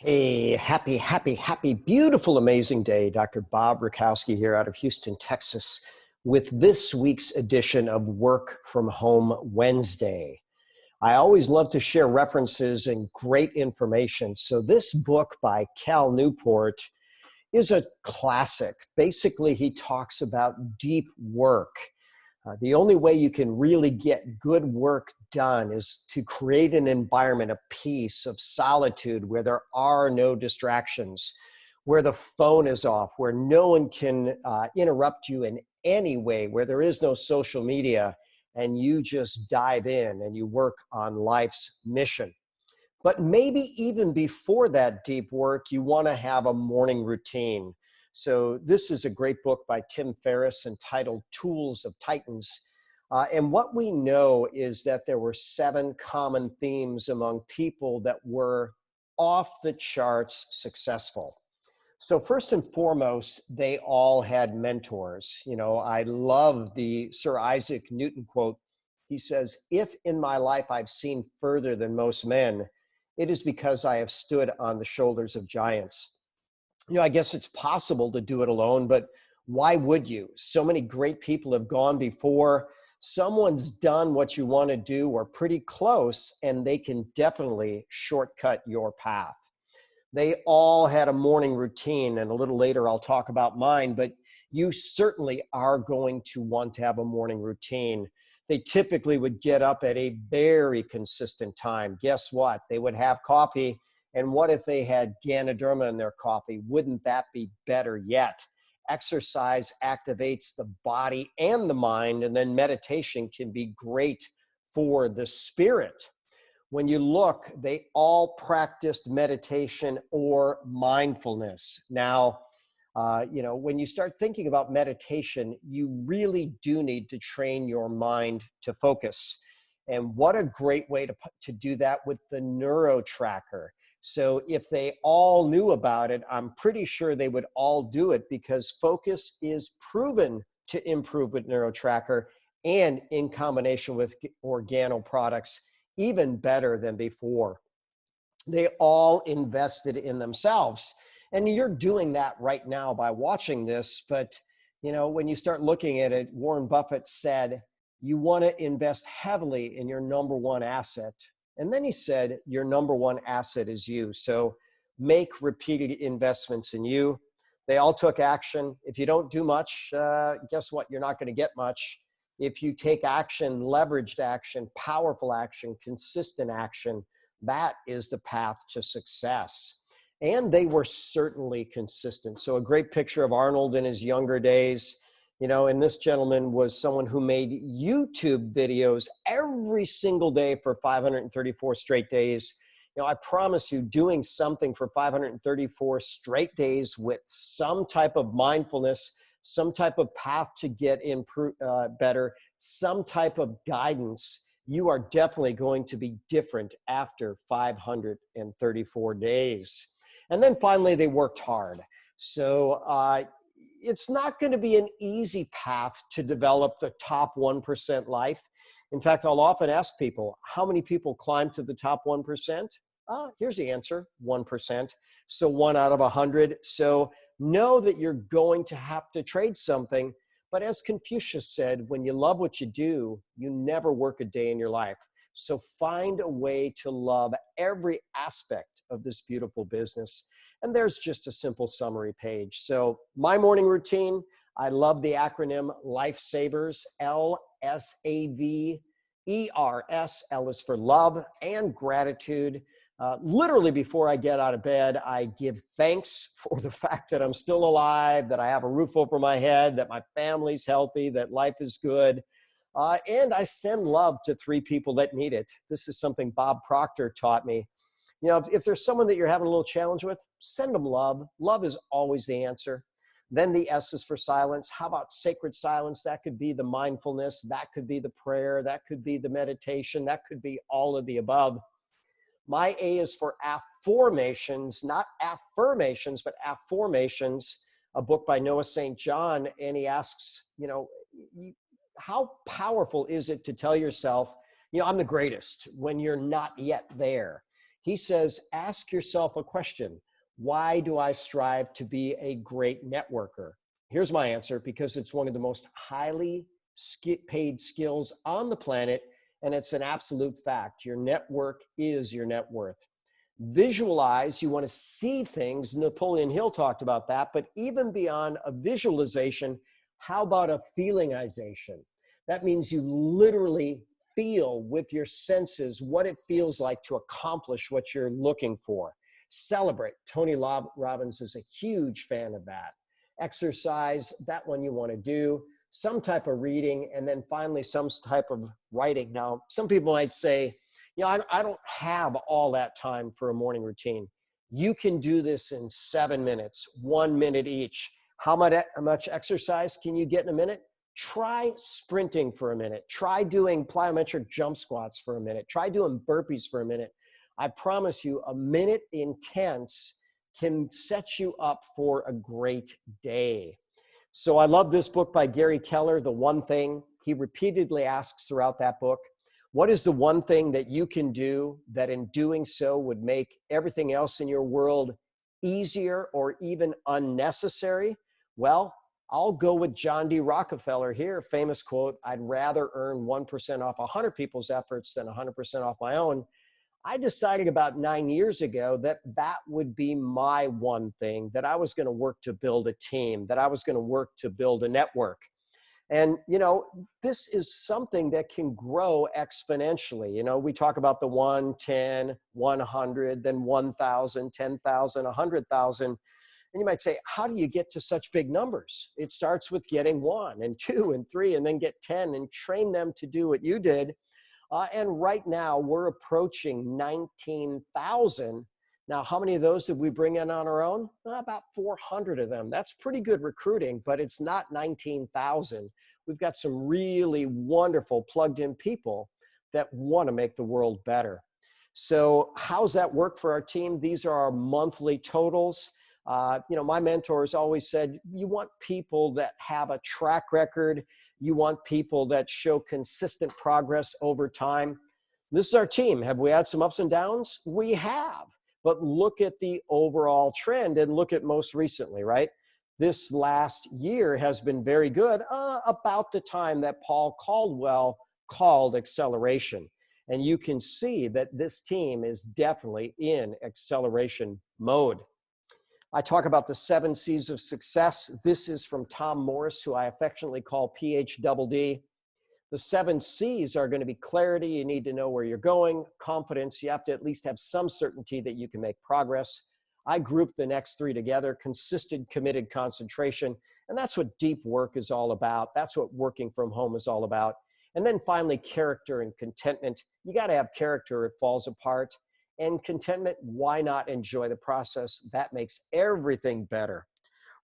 Hey, happy, beautiful, amazing day. Dr. Bob Rakowski here out of Houston, Texas, with this week's edition of Work from Home Wednesday. I always love to share references and great information. So this book by Cal Newport is a classic. Basically, he talks about deep work. The only way you can really get good work done is to create an environment of peace, of solitude, where there are no distractions, where the phone is off, where no one can interrupt you in any way, where there is no social media, and you just dive in and you work on life's mission. But maybe even before that deep work, you want to have a morning routine. So this is a great book by Tim Ferriss entitled Tools of Titans. And what we know is that there were 7 common themes among people that were off the charts successful. So first and foremost, they all had mentors. I love the Sir Isaac Newton quote. He says, "If in my life I've seen further than most men, it is because I have stood on the shoulders of giants." I guess it's possible to do it alone, but why would you? So many great people have gone before. Someone's done what you want to do or pretty close, and they can definitely shortcut your path. They all had a morning routine, and a little later I'll talk about mine, but you certainly are going to want to have a morning routine. They typically would get up at a very consistent time. Guess what? They would have coffee. And what if they had Ganoderma in their coffee? Wouldn't that be better yet? Exercise activates the body and the mind, and then meditation can be great for the spirit. When you look, they all practiced meditation or mindfulness. Now, when you start thinking about meditation, you really do need to train your mind to focus. And what a great way to do that with the neuro tracker. So if they all knew about it, I'm pretty sure they would all do it, because focus is proven to improve with NeuroTracker, and in combination with organo products, even better than before. They all invested in themselves. And you're doing that right now by watching this. But, when you start looking at it, Warren Buffett said, you want to invest heavily in your number one asset. And then he said, your number one asset is you. So make repeated investments in you. They all took action. If you don't do much, guess what? You're not going to get much. If you take action, leveraged action, powerful action, consistent action, that is the path to success. And they were certainly consistent. So a great picture of Arnold in his younger days. And this gentleman was someone who made YouTube videos every single day for 534 straight days. I promise you, doing something for 534 straight days with some type of mindfulness, some type of path to get better, some type of guidance, you are definitely going to be different after 534 days. And then finally, they worked hard. So it's not going to be an easy path to develop the top 1% life. In fact, I'll often ask people, how many people climb to the top 1%? Here's the answer, 1%. So 1 out of 100. So know that you're going to have to trade something. But as Confucius said, when you love what you do, you never work a day in your life. So find a way to love every aspect of this beautiful business. And there's just a simple summary page. So my morning routine, I love the acronym Lifesavers, LSAVERS. L is for love and gratitude. Literally before I get out of bed, I give thanks for the fact that I'm still alive, that I have a roof over my head, that my family's healthy, that life is good. And I send love to 3 people that need it. This is something Bob Proctor taught me. If there's someone that you're having a little challenge with, send them love. Love is always the answer. Then the S is for silence. How about sacred silence? That could be the mindfulness. That could be the prayer. That could be the meditation. That could be all of the above. My A is for afformations, not affirmations, but afformations, a book by Noah St. John. And he asks, how powerful is it to tell yourself, I'm the greatest when you're not yet there? He says, ask yourself a question. Why do I strive to be a great networker? Here's my answer: because it's one of the most highly paid skills on the planet, and it's an absolute fact. Your network is your net worth. Visualize, you want to see things. Napoleon Hill talked about that, but even beyond a visualization, how about a feelingization? That means you literally feel with your senses what it feels like to accomplish what you're looking for. Celebrate. Tony Robbins is a huge fan of that. Exercise, that one you want to do. Some type of reading, and then finally some type of writing. Now, some people might say, I don't have all that time for a morning routine. You can do this in 7 minutes, 1 minute each. How much exercise can you get in a minute? Try sprinting for a minute. Try doing plyometric jump squats for a minute. Try doing burpees for a minute. I promise you, a minute intense can set you up for a great day. So I love this book by Gary Keller, The One Thing. He repeatedly asks throughout that book, what is the one thing that you can do that in doing so would make everything else in your world easier or even unnecessary? Well, I'll go with John D. Rockefeller here, famous quote, I'd rather earn 1% off 100 people's efforts than 100% off my own. I decided about 9 years ago that that would be my one thing, that I was going to work to build a team, that I was going to work to build a network. And, this is something that can grow exponentially. We talk about the 1, 10, 100, then 1,000, 10,000, 100,000. And you might say, how do you get to such big numbers? It starts with getting 1 and 2 and 3 and then get 10 and train them to do what you did. And right now we're approaching 19,000. Now, how many of those did we bring in on our own? About 400 of them. That's pretty good recruiting, but it's not 19,000. We've got some really wonderful plugged in people that want to make the world better. So how's that work for our team? These are our monthly totals. My mentors always said, you want people that have a track record. You want people that show consistent progress over time. This is our team. Have we had some ups and downs? We have. But look at the overall trend and look at most recently, right? This last year has been very good, about the time that Paul Caldwell called acceleration. And you can see that this team is definitely in acceleration mode. I talk about the 7 C's of success. This is from Tom Morris, who I affectionately call PhDD. The 7 C's are going to be clarity. You need to know where you're going. Confidence. You have to at least have some certainty that you can make progress. I grouped the next 3 together: consistent, committed, concentration. And that's what deep work is all about. That's what working from home is all about. And then finally, character and contentment. You got to have character. It falls apart. And contentment, why not enjoy the process? That makes everything better.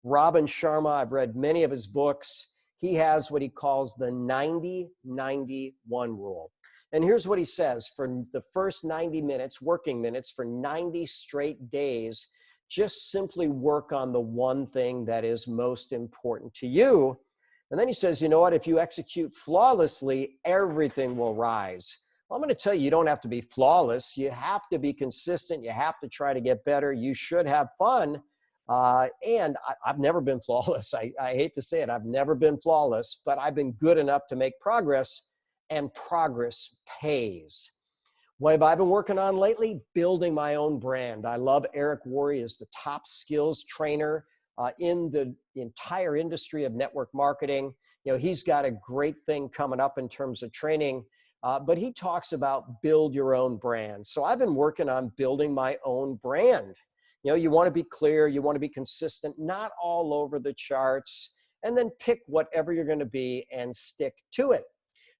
Robin Sharma, I've read many of his books. He has what he calls the 90-90-1 rule. And here's what he says: for the first 90 minutes, working minutes, for 90 straight days, just simply work on the one thing that is most important to you. And then he says, you know what? If you execute flawlessly, everything will rise. Well, I'm going to tell you, you don't have to be flawless. You have to be consistent. You have to try to get better. You should have fun. And I've never been flawless. I hate to say it. I've never been flawless, but I've been good enough to make progress, and progress pays. What have I been working on lately? Building my own brand. I love Eric Worre as the top skills trainer in the entire industry of network marketing. He's got a great thing coming up in terms of training. But he talks about build your own brand. So I've been working on building my own brand. You want to be clear, you want to be consistent, not all over the charts, and then pick whatever you're going to be and stick to it.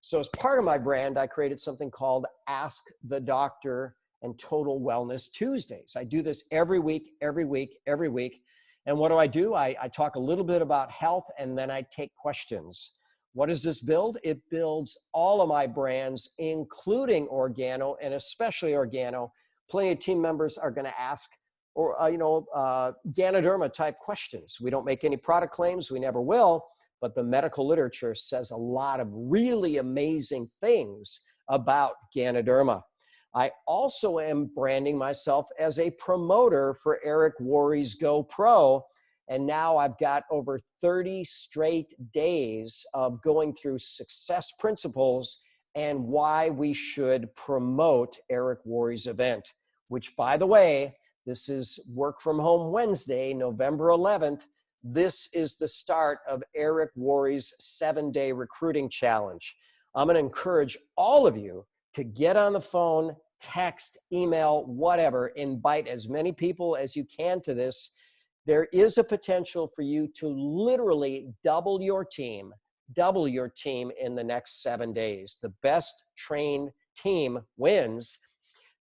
So as part of my brand, I created something called Ask the Doctor and Total Wellness Tuesdays. I do this every week. And what do? I talk a little bit about health, and then I take questions. What does this build? It builds all of my brands, including Organo, and especially Organo. Plenty of team members are going to ask, Ganoderma type questions. We don't make any product claims. We never will. But the medical literature says a lot of really amazing things about Ganoderma. I also am branding myself as a promoter for Eric Worre's Go Pro. And now I've got over 30 straight days of going through success principles and why we should promote Eric Worre's event, which, by the way, this is Work From Home Wednesday, November 11th. This is the start of Eric Worre's 7-day recruiting challenge. I'm going to encourage all of you to get on the phone, text, email, whatever, invite as many people as you can to this. There is a potential for you to literally double your team in the next 7 days. The best trained team wins.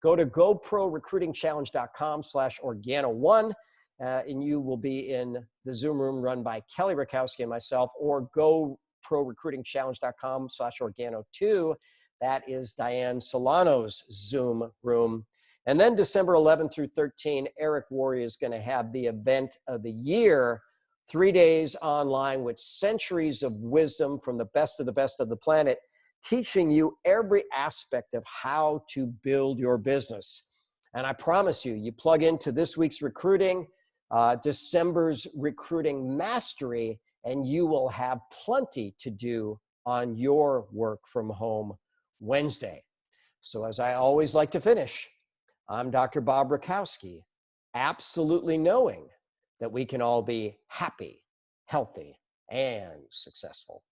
Go to goprorecruitingchallenge.com/organo1, and you will be in the Zoom room run by Kelly Rakowski and myself, or goprorecruitingchallenge.com/organo2. That is Diane Solano's Zoom room. And then December 11th through 13, Eric Worre is going to have the event of the year, 3 days online with centuries of wisdom from the best of the planet, teaching you every aspect of how to build your business. And I promise you, you plug into this week's recruiting, December's recruiting mastery, and you will have plenty to do on your Work From Home Wednesday. So as I always like to finish, I'm Dr. Bob Rakowski, absolutely knowing that we can all be happy, healthy, and successful.